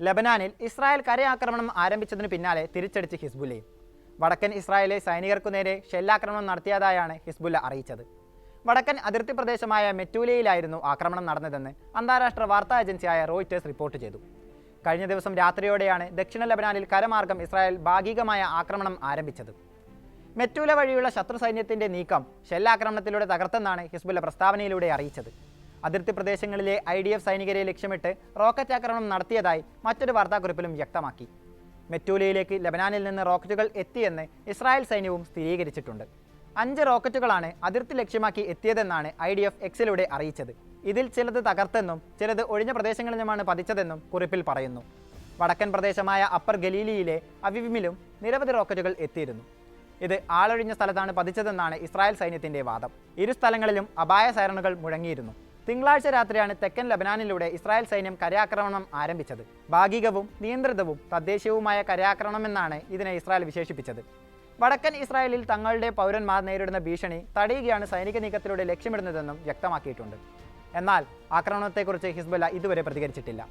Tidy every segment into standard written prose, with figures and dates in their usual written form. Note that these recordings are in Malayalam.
ലബനാനിൽ ഇസ്രായേൽ കരയാക്രമണം ആരംഭിച്ചതിനു പിന്നാലെ തിരിച്ചടിച്ച് ഹിസ്ബുല്ലയും. വടക്കൻ ഇസ്രായേലിലെ സൈനികർക്കു നേരെ ഷെല്ലാക്രമണം നടത്തിയതായാണ് ഹിസ്ബുല്ല അറിയിച്ചത്. വടക്കൻ അതിർത്തി പ്രദേശമായ മെറ്റൂലയിലായിരുന്നു ആക്രമണം നടന്നതെന്ന് അന്താരാഷ്ട്ര വാർത്താ ഏജൻസിയായ റോയിറ്റേഴ്സ് റിപ്പോർട്ട് ചെയ്തു. കഴിഞ്ഞ ദിവസം രാത്രിയോടെയാണ് ദക്ഷിണ ലബനാനിൽ കരമാർഗം ഇസ്രായേൽ ഭാഗികമായ ആക്രമണം ആരംഭിച്ചത്. മെറ്റൂല വഴിയുള്ള ശത്രു സൈന്യത്തിന്റെ നീക്കം ഷെല്ലാക്രമണത്തിലൂടെ തകർത്തെന്നാണ് ഹിസ്ബുല്ല പ്രസ്താവനയിലൂടെ അറിയിച്ചത്. അതിർത്തി പ്രദേശങ്ങളിലെ IDF സൈനികരെ ലക്ഷ്യമിട്ട് റോക്കറ്റ് ആക്രമണം നടത്തിയതായി മറ്റൊരു വാർത്താക്കുറിപ്പിലും വ്യക്തമാക്കി. മെറ്റൂലയിലേക്ക് ലബനാനിൽ നിന്ന് റോക്കറ്റുകൾ എത്തിയെന്ന് ഇസ്രായേൽ സൈന്യവും സ്ഥിരീകരിച്ചിട്ടുണ്ട്. 5 റോക്കറ്റുകളാണ് അതിർത്തി ലക്ഷ്യമാക്കി എത്തിയതെന്നാണ് IDF എക്സിലൂടെ അറിയിച്ചത്. ഇതിൽ ചിലത് തകർത്തെന്നും ചിലത് ഒഴിഞ്ഞ പ്രദേശങ്ങളിലുമാണ് പതിച്ചതെന്നും കുറിപ്പിൽ പറയുന്നു. വടക്കൻ പ്രദേശമായ അപ്പർ ഗലീലിയിലെ അവീവിലും നിരവധി റോക്കറ്റുകൾ എത്തിയിരുന്നു. ഇത് ആളൊഴിഞ്ഞ സ്ഥലത്താണ് പതിച്ചതെന്നാണ് ഇസ്രായേൽ സൈന്യത്തിന്റെ വാദം. ഇരു സ്ഥലങ്ങളിലും അപായ സൈറണുകൾ മുഴങ്ങിയിരുന്നു. തിങ്കളാഴ്ച രാത്രിയാണ് തെക്കൻ ലബനാനിലൂടെ ഇസ്രായേൽ സൈന്യം കരയാക്രമണം ആരംഭിച്ചത്. ഭാഗികവും നിയന്ത്രിതവും തദ്ദേശീയവുമായ കരയാക്രമണമെന്നാണ് ഇതിനെ ഇസ്രായേൽ വിശേഷിപ്പിച്ചത്. വടക്കൻ ഇസ്രായേലിൽ തങ്ങളുടെ പൗരന്മാർ നേരിടുന്ന ഭീഷണി തടയുകയാണ് സൈനിക നീക്കത്തിലൂടെ ലക്ഷ്യമിടുന്നതെന്നും വ്യക്തമാക്കിയിട്ടുണ്ട്. എന്നാൽ ആക്രമണത്തെക്കുറിച്ച് ഹിസ്ബുല്ല ഇതുവരെ പ്രതികരിച്ചിട്ടില്ല.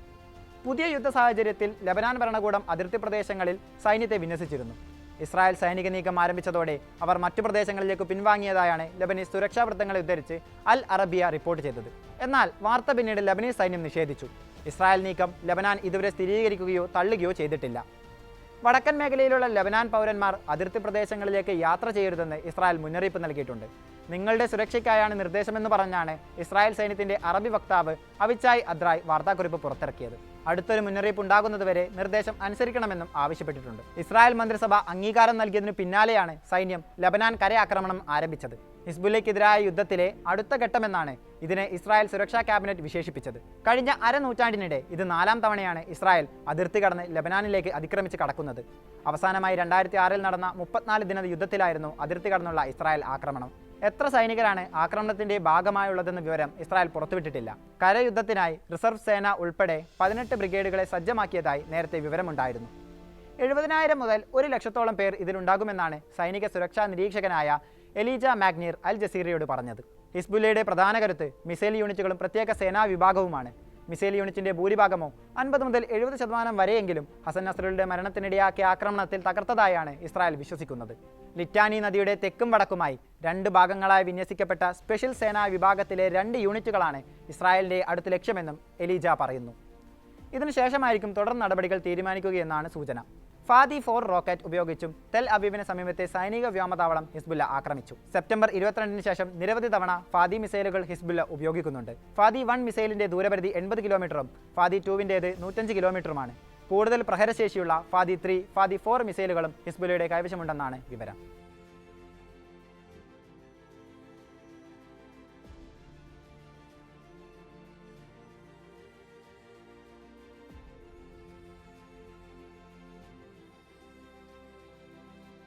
പുതിയ യുദ്ധ സാഹചര്യത്തിൽ ലബനാൻ ഭരണകൂടം അതിർത്തി പ്രദേശങ്ങളിൽ സൈന്യത്തെ വിന്യസിച്ചിരുന്നു. ഇസ്രായേൽ സൈനിക നീക്കം ആരംഭിച്ചതോടെ അവർ മറ്റു പ്രദേശങ്ങളിലേക്ക് പിൻവാങ്ങിയതായാണ് ലബനീസ് സുരക്ഷാ വൃത്തങ്ങളെ ഉദ്ധരിച്ച് അൽ അറബിയ റിപ്പോർട്ട് ചെയ്തത്. എന്നാൽ വാർത്ത പിന്നീട് ലബനീസ് സൈന്യം നിഷേധിച്ചു. ഇസ്രായേൽ നീക്കം ലബനാൻ ഇതുവരെ സ്ഥിരീകരിക്കുകയോ തള്ളുകയോ ചെയ്തിട്ടില്ല. വടക്കൻ മേഖലയിലുള്ള ലബനാൻ പൗരന്മാർ അതിർത്തി പ്രദേശങ്ങളിലേക്ക് യാത്ര ചെയ്യരുതെന്ന് ഇസ്രായേൽ മുന്നറിയിപ്പ് നൽകിയിട്ടുണ്ട്. നിങ്ങളുടെ സുരക്ഷയ്ക്കായാണ് നിർദ്ദേശമെന്ന് പറഞ്ഞാണ് ഇസ്രായേൽ സൈന്യത്തിന്റെ അറബി വക്താവ് അവിച്ചായ് അദ്രായ് വാർത്താക്കുറിപ്പ് പുറത്തിറക്കിയത്. അടുത്തൊരു മുന്നറിയിപ്പ് ഉണ്ടാകുന്നതുവരെ നിർദ്ദേശം അനുസരിക്കണമെന്നും ആവശ്യപ്പെട്ടിട്ടുണ്ട്. ഇസ്രായേൽ മന്ത്രിസഭ അംഗീകാരം നൽകിയതിനു പിന്നാലെയാണ് സൈന്യം ലബനാൻ കരയാക്രമണം ആരംഭിച്ചത്. ഹിസ്ബുല്ലയ്ക്കെതിരായ യുദ്ധത്തിലെ അടുത്ത ഘട്ടമെന്നാണ് ഇതിനെ ഇസ്രായേൽ സുരക്ഷാ ക്യാബിനറ്റ് വിശേഷിപ്പിച്ചത്. കഴിഞ്ഞ അരനൂറ്റാണ്ടിനിടെ ഇത് 4ാം തവണയാണ് ഇസ്രായേൽ അതിർത്തി കടന്ന് ലബനാനിലേക്ക് അതിക്രമിച്ച് കടക്കുന്നത്. അവസാനമായി 2006 നടന്ന 34 ദിന യുദ്ധത്തിലായിരുന്നു അതിർത്തി കടന്നുള്ള ഇസ്രായേൽ ആക്രമണം. എത്ര സൈനികരാണ് ആക്രമണത്തിന്റെ ഭാഗമായുള്ളതെന്ന വിവരം ഇസ്രായേൽ പുറത്തുവിട്ടിട്ടില്ല. കരയുദ്ധത്തിനായി റിസർവ് സേന ഉൾപ്പെടെ 18 ബ്രിഗേഡുകളെ സജ്ജമാക്കിയതായി നേരത്തെ വിവരമുണ്ടായിരുന്നു. 70,000 മുതൽ 1,00,000 പേർ ഇതിലുണ്ടാകുമെന്നാണ് സൈനിക സുരക്ഷാ നിരീക്ഷകനായ എലീജ മാഗ്നീർ അൽ ജസീറയോട് പറഞ്ഞത്. ഹിസ്ബുല്ലയുടെ പ്രധാന കരുത്ത് മിസൈൽ യൂണിറ്റുകളും പ്രത്യേക സേനാ വിഭാഗവുമാണ്. മിസൈൽ യൂണിറ്റിന്റെ ഭൂരിഭാഗമോ 50 മുതൽ 70% വരെയെങ്കിലും ഹസൻ നസ്രയുടെ മരണത്തിനിടയാക്കിയ ആക്രമണത്തിൽ തകർത്തതായാണ് ഇസ്രായേൽ വിശ്വസിക്കുന്നത്. ലിറ്റാനി നദിയുടെ തെക്കും വടക്കുമായി 2 ഭാഗങ്ങളായി വിന്യസിക്കപ്പെട്ട സ്പെഷ്യൽ സേനാ വിഭാഗത്തിലെ 2 യൂണിറ്റുകളാണ് ഇസ്രായേലിന്റെ അടുത്ത ലക്ഷ്യമെന്നും എലീജ പറയുന്നു. ഇതിനുശേഷമായിരിക്കും തുടർ നടപടികൾ തീരുമാനിക്കുകയെന്നാണ് സൂചന. ഫാദി 4 റോക്കറ്റ് ഉപയോഗിച്ചും തെൽ അവീവിന് സമീപത്തെ സൈനിക വ്യോമതാവളം ഹിസ്ബുല്ല ആക്രമിച്ചു. സെപ്റ്റംബർ 22 ശേഷം നിരവധി തവണ ഫാദി മിസൈലുകൾ ഹിസ്ബുല്ല ഉപയോഗിക്കുന്നുണ്ട്. ഫാദി 1 മിസൈലിന്റെ ദൂരപരിധി 80 കിലോമീറ്ററും ഫാദി 2വിൻ്റേത് 105 കിലോമീറ്ററുമാണ്. കൂടുതൽ പ്രഹരശേഷിയുള്ള ഫാദി 3, ഫാദി 4 മിസൈലുകളും ഹിസ്ബുല്ലയുടെ കൈവശമുണ്ടെന്നാണ് വിവരം.